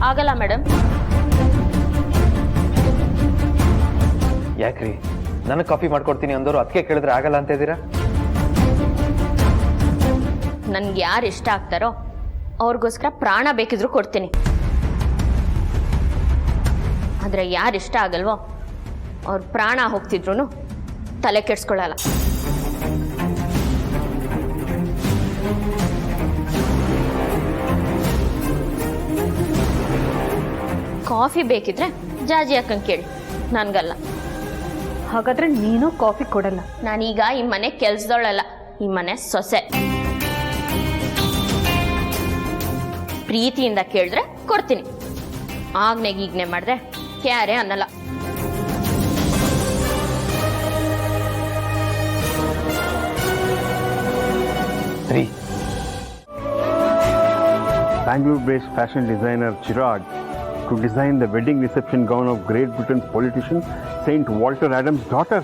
ಆಗಲ್ಲ ಮೇಡಮ್. ಯಾಕ್ರಿ ನನಗೆ ಕಾಫಿ ಮಾಡ್ಕೊಡ್ತೀನಿ ಅಂದವರು ಅದಕ್ಕೆ ಕೇಳಿದ್ರೆ ಆಗಲ್ಲ ಅಂತ ಇದ್ದೀರಾ? ನನ್ಗೆ ಯಾರು ಇಷ್ಟ ಆಗ್ತಾರೋ ಅವ್ರಿಗೋಸ್ಕರ ಪ್ರಾಣ ಬೇಕಿದ್ರು ಕೊಡ್ತೀನಿ. ಆದರೆ ಯಾರು ಇಷ್ಟ ಆಗಲ್ವೋ ಅವ್ರ ಪ್ರಾಣ ಹೋಗ್ತಿದ್ರು ತಲೆ ಕೆಡ್ಸ್ಕೊಳ್ಳಲ್ಲ. ಕಾಫಿ ಬೇಕಿದ್ರೆ ಜಾಜಿ ಅಕ್ಕಂಗೆ ಕೇಳಿ, ನನ್ಗಲ್ಲ. ಹಾಗಾದ್ರೆ ನೀನು ಕಾಫಿ ಕೊಡಲ್ಲ? ನಾನೀಗ ಈ ಮನೆ ಕೆಲ್ಸದವಳಲ್ಲ, ಈ ಮನೆ ಸೊಸೆ. ಪ್ರೀತಿಯಿಂದ ಕೇಳಿದ್ರೆ ಕೊಡ್ತೀನಿ, ಆಗ್ನೆಗೀಗ್ನೆ ಮಾಡಿದ್ರೆ ಕ್ಯಾರೆ ಅನ್ನಲ್ಲ. Bangalore-based fashion designer Chirag to design the wedding reception gown of Great Britain's politician Saint Walter Adams' daughter.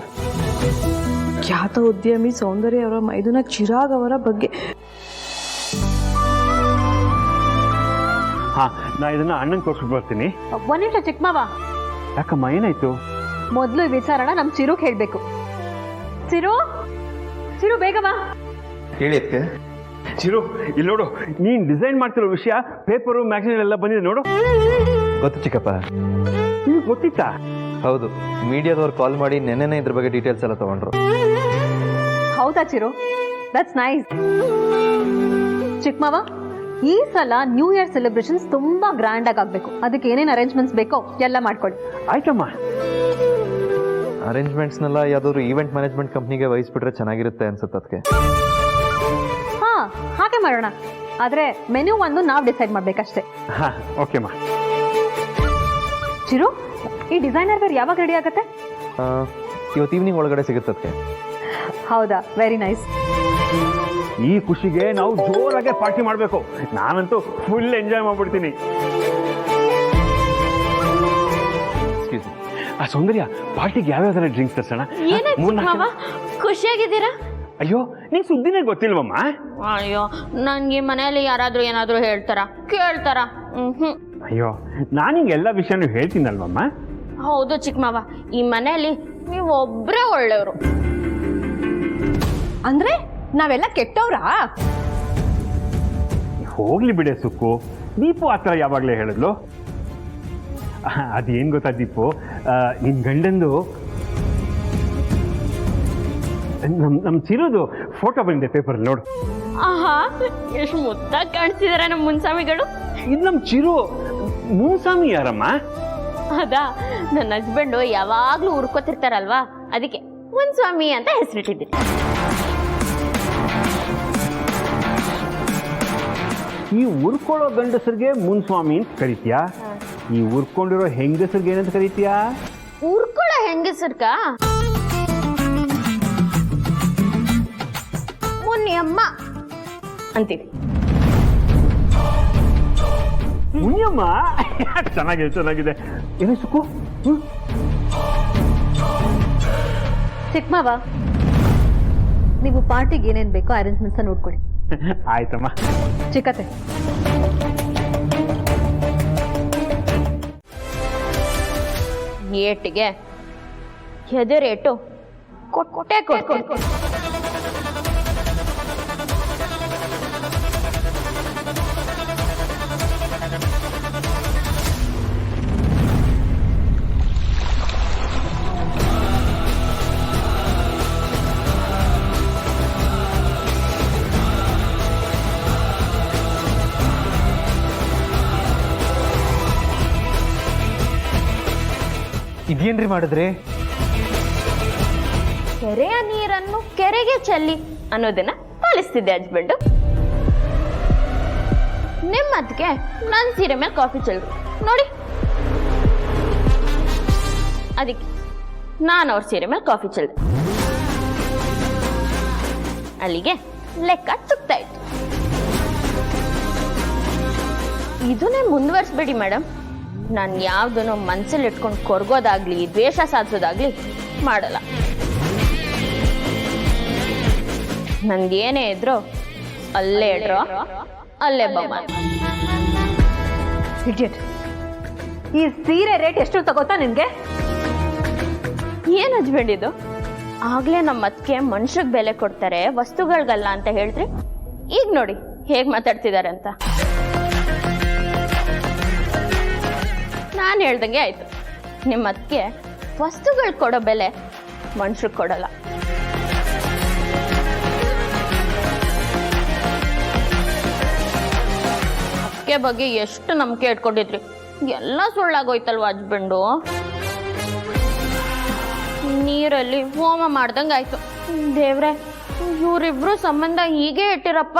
ಖ್ಯಾತ ಉದ್ಯಮಿ ಸೌಂದರ್ಯ ಅವರ ಮೈದುನ ಚಿರಾಗ್ ಅವರ ಬಗ್ಗೆ. ಹಾ, ನಾ ಇದನ್ನ ಅಣ್ಣನ್ ತೋರಿಸ್ಬಿಟ್ಟು ಬರ್ತೀನಿ. ಒಂದ್ ನಿಮಿಷ ಚಿಕ್ಕ ಮಾವ. ಯಾಕಮ್ಮ, ಏನಾಯ್ತು? ಮೊದ್ಲು ವಿಚಾರಣ ನಮ್ ಚಿರುಗ್ ಹೇಳ್ಬೇಕು. ಚಿರು ಚಿರು ಬೇಗ ಬಾ. ಹೇಳಿ ಅದಕ್ಕೆ. ಚಿರು, ಇಲ್ಲಿ ನೋಡು, ನೀನ್ ಡಿಸೈನ್ ಮಾಡ್ತಿರೋ ವಿಷಯ ಪೇಪರು ಮ್ಯಾಗಝಿನ್ ಎಲ್ಲ ಬಂದಿದೆ ನೋಡು. ಗೊತ್ತು ಚಿಕ್ಕಪ್ಪ. ನಿಮ್ಗೆ ಗೊತ್ತಿತ್ತಾ? ಹೌದು, ಮೀಡಿಯಾದವ್ರು ಕಾಲ್ ಮಾಡಿ ನೆನ್ನೆನೇ ಇದ್ರ ಬಗ್ಗೆ ಡೀಟೇಲ್ಸ್ ಎಲ್ಲ ತಗೊಂಡ್ರು. ಹೌದಾ ಚಿರು? That's nice. ಚಿಕ್ಕ ಮಾವ, ಈ ಸಲ ನ್ಯೂ ಇಯರ್ ಸೆಲೆಬ್ರೇಷನ್ಸ್ ತುಂಬಾ ಗ್ರ್ಯಾಂಡ್ ಆಗಿ ಆಗ್ಬೇಕು. ಅದಕ್ಕೆ ಏನೇನು ಅರೇಂಜ್ಮೆಂಟ್ಸ್ ಬೇಕೋ ಎಲ್ಲ ಮಾಡ್ಕೊಳ್ಳಿ. ಆಯ್ತಮ್ಮ. ಅರೇಂಜ್ಮೆಂಟ್ಸ್ನೆಲ್ಲ ಯಾವ್ದಾದ್ರು ಈವೆಂಟ್ ಮ್ಯಾನೇಜ್ಮೆಂಟ್ ಕಂಪ್ನಿಗೆ ವಹಿಸ್ಬಿಟ್ರೆ ಚೆನ್ನಾಗಿರುತ್ತೆ ಅನ್ಸುತ್ತೆ ಅದಕ್ಕೆ. ಹಾ, ಹಾಗೆ ಮಾಡೋಣ. ಆದ್ರೆ ಮೆನ್ಯೂ ಒಂದು ನಾವು ಡಿಸೈಡ್ ಮಾಡ್ಬೇಕಷ್ಟೇ. ಹಾ, ಓಕೆಮ್ಮ. ಚಿರು, ಈ ಡಿಸೈನರ್ ವೇರ್ ಯಾವಾಗ ರೆಡಿ ಆಗುತ್ತೆ? ಇವತ್ತು ಈವ್ನಿಂಗ್ ಒಳಗಡೆ ಸಿಗುತ್ತೆ ಅದಕ್ಕೆ. ಹೌದಾ, ವೆರಿ ನೈಸ್. ಈ ಖುಷಿಗೆ ನಾವು ಜೋರಾಗೆ ಪಾರ್ಟಿ ಮಾಡಬೇಕು. ನಾನಂತೂ ಫುಲ್ ಎಂಜಾಯ್ ಮಾಡ್ಬಿಡ್ತೀನಿ. ಆ ಸೌಂದರ್ಯ, ಪಾರ್ಟಿಗೆ ಯಾವ್ಯಾವ ಡ್ರಿಂಕ್ಸ್ ತರ್ಸೋಣ? ಖುಷಿಯಾಗಿದ್ದೀರಾ? ಅಯ್ಯೋ, ನೀನ್ ಸುದ್ದಿನೇ ಗೊತ್ತಿಲ್ವಮ್ಮ? ಅಯ್ಯೋ, ನನ್ಗೆ ಮನೆಯಲ್ಲಿ ಯಾರಾದ್ರೂ ಏನಾದ್ರೂ ಕೇಳ್ತಾರ? ಅಯ್ಯೋ, ನಾನು ಹಿಂಗೆಲ್ಲ ವಿಷಯನೂ ಹೇಳ್ತೀನಲ್ವಮ್ಮ. ಹೌದು ಚಿಕ್ಕಮಾವ, ಈ ಮನೆಯಲ್ಲಿ ನೀವು ಒಬ್ರೇ ಒಳ್ಳೆಯವರು. ಅಂದ್ರೆ ನಾವೆಲ್ಲ ಕೆಟ್ಟವ್ರಾ? ಹೋಗ್ಲಿ ಬಿಡೆ ಸುಕ್ಕು. ದೀಪು ಆ ಥರ ಯಾವಾಗಲೇ ಹೇಳಿದ್ಲು. ಅದೇನು ಗೊತ್ತಾ ದೀಪು, ನಿನ್ನ ಗಂಡಂದು ನಮ್ಮ ಚಿರೋದು ಫೋಟೋ ಬಂದಿದೆ ಪೇಪರಲ್ಲಿ ನೋಡು. ಆಹಾ, ಎಷ್ಟು ಮುದ್ದಾಗಿ ಕಾಣಿಸ್ತಿದಾರೆ ನಮ್ಮ ಮುನ್ಸ್ವಾಮಿಗಳು. ಇದು ನಮ್ಮ ಚಿರು. ಮುನ್ಸ್ವಾಮಿ ಯಾರಮ್ಮ? ಅದಾ, ನನ್ನ ಹಸ್ಬೆಂಡು ಯಾವಾಗ್ಲೂ ಉರ್ಕೋತಿರ್ತಾರಲ್ವಾ, ಅದಕ್ಕೆ ಮುನ್ಸ್ವಾಮಿ ಅಂತ ಹೆಸರಿಟ್ಟಿದ್ದೀನಿ. ಈ ಉರ್ಕೊಳ್ಳೋ ಗಂಡಸರಿಗೆ ಮುನ್ಸ್ವಾಮಿ ಅಂತ ಕರಿತೀಯಾ? ಈ ಉರ್ಕೊಂಡಿರೋ ಹೆಂಗಸರಿಗೆ ಏನಂತ ಕರಿತೀಯಾ? ಉರ್ಕೊಳ್ಳೋ ಹೆಂಗಸರ್ಕ ಮುನಿಯಮ್ಮ ಅಂತೀವಿ. ಮುನಿಯಮ್ಮ? ಚೆನ್ನಾಗಿದೆ ಚೆನ್ನಾಗಿದೆ. ಏನೇ ಸುಕ್ಕು? ಚಿಕ್ಕಮಾವ, ನೀವು ಪಾರ್ಟಿಗೆ ಏನೇನು ಬೇಕೋ ಅರೇಂಜ್ಮೆಂಟ್ಸ್ ನೋಡ್ಕೊಳ್ಳಿ. ಆಯ್ತಮ್ಮ. ಚಿಕ್ಕತೆ, ಏಟಿಗೆ ಎದುರೇಟು ಕೊಟ್ಟೆ ಕೊಟ್ಟು. ಇದೇನ್ರಿ ಮಾಡಿದ್ರಿ? ಕೆರೆಯ ನೀರನ್ನು ಕೆರೆಗೆ ಚೆಲ್ಲಿ ಅನ್ನೋದನ್ನ ಪಾಲಿಸ್ತಿದ್ದೆ ಹಸ್ಬೆಂಡು. ನಿಮ್ಮದ್ಕೆ ನನ್ನ ಸೀರೆ ಮೇಲೆ ಕಾಫಿ ಚೆಲ್ರು ನೋಡಿ. ಅದಕ್ಕೆ ನಾನು ಅವ್ರ ಸೀರೆ ಮೇಲೆ ಕಾಫಿ ಚೆಲ್ದೆ. ಅಲ್ಲಿಗೆ ಲೆಕ್ಕ ಚುಕ್ತಾ ಇತ್ತು. ಇದನ್ನೇ ಮುಂದುವರಿಸ್ಬೇಡಿ ಮೇಡಮ್. ನಾನು ಯಾವುದನ್ನು ಮನಸ್ಸಲ್ಲಿ ಇಟ್ಕೊಂಡು ಕೊರ್ಗೋದಾಗ್ಲಿ ದ್ವೇಷ ಸಾಧಿಸೋದಾಗ್ಲಿ ಮಾಡಲ್ಲ. ನಂದೇನೇ ಇದ್ರು ಅಲ್ಲೇ ಇಡ್ರೋ ಅಲ್ಲೇ ಬಮ್ಮ. ಇಡಿಯಟ್, ಈ ಸೀರೆ ರೇಟ್ ಎಷ್ಟು ತಗೋತಾ ನಿನ್ಗೆ? ಏನು ಹಸ್ಬೆಂಡ್ ಇದು? ಆಗ್ಲೇ ನಮ್ಮ ಅದಕ್ಕೆ ಮನುಷ್ಯಗೆ ಬೆಲೆ ಕೊಡ್ತಾರೆ, ವಸ್ತುಗಳಿಗಲ್ಲ ಅಂತ ಹೇಳಿದ್ರಿ. ಈಗ ನೋಡಿ ಹೇಗೆ ಮಾತಾಡ್ತಿದ್ದಾರೆ ಅಂತ. ನಾನು ಹೇಳ್ದಂಗೆ ಆಯ್ತು. ನಿಮ್ಮ ಅದಕ್ಕೆ ವಸ್ತುಗಳು ಕೊಡೋ ಬೆಲೆ ಮನುಷ್ಯರಿಗೆ ಕೊಡಲ್ಲ. ಅದಕ್ಕೆ ಬಗ್ಗೆ ಎಷ್ಟು ನಂಬಿಕೆ ಇಟ್ಕೊಂಡಿದ್ರಿ, ಎಲ್ಲ ಸುಳ್ಳಾಗೋಯ್ತಲ್ವ ಹಸ್ಬೆಂಡು. ನೀರಲ್ಲಿ ಹೋಮ ಮಾಡ್ದಂಗಾಯ್ತು. ದೇವ್ರೆ, ಇವರಿಬ್ರು ಸಂಬಂಧ ಹೀಗೆ ಇಟ್ಟಿರಪ್ಪ.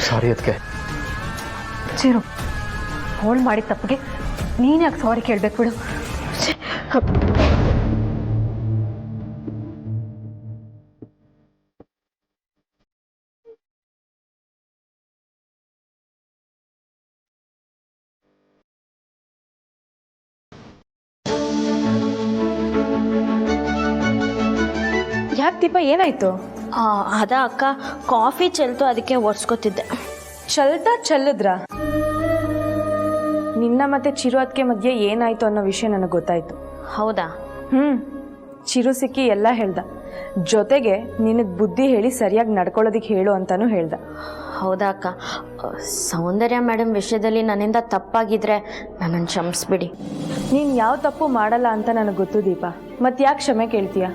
ಸಾರಿ ಅದಕ್ಕೆ. ಚಿರು, ಅವಳು ಮಾಡಿದ ತಪ್ಪಿಗೆ ನೀನು ಯಾಕೆ ಸಾರಿ ಕೇಳಬೇಕು ಬಿಡು. ಯಾಕೆ ದೀಪ, ಏನಾಯ್ತು? ಅದ ಅಕ್ಕ, ಕಾಫಿ ಚೆಲ್ತು, ಅದಕ್ಕೆ ಒರ್ಸ್ಕೊತಿದ್ದೆ. ಚೆಲ್ಲದ್ರ? ನಿನ್ನ ಮತ್ತೆ ಚಿರು ಅದಕ್ಕೆ ಮಧ್ಯೆ ಏನಾಯ್ತು ಅನ್ನೋ ವಿಷಯ ನನಗೆ ಗೊತ್ತಾಯ್ತು. ಹೌದಾ? ಚಿರು ಸಿಕ್ಕಿ ಎಲ್ಲ ಹೇಳ್ದ, ಜೊತೆಗೆ ನಿನಗೆ ಬುದ್ಧಿ ಹೇಳಿ ಸರಿಯಾಗಿ ನಡ್ಕೊಳ್ಳೋದಿಕ್ಕೆ ಹೇಳು ಅಂತಾನು ಹೇಳ್ದ. ಹೌದಾ ಅಕ್ಕ, ಸೌಂದರ್ಯ ಮೇಡಮ್ ವಿಷಯದಲ್ಲಿ ನನ್ನಿಂದ ತಪ್ಪಾಗಿದ್ರೆ ನನ್ನನ್ನು ಕ್ಷಮಿಸ್ಬಿಡಿ. ನೀನು ಯಾವ ತಪ್ಪು ಮಾಡಲ್ಲ ಅಂತ ನನಗೆ ಗೊತ್ತು ದೀಪ, ಮತ್ತೆ ಯಾಕೆ ಕ್ಷಮೆ ಕೇಳ್ತೀಯ?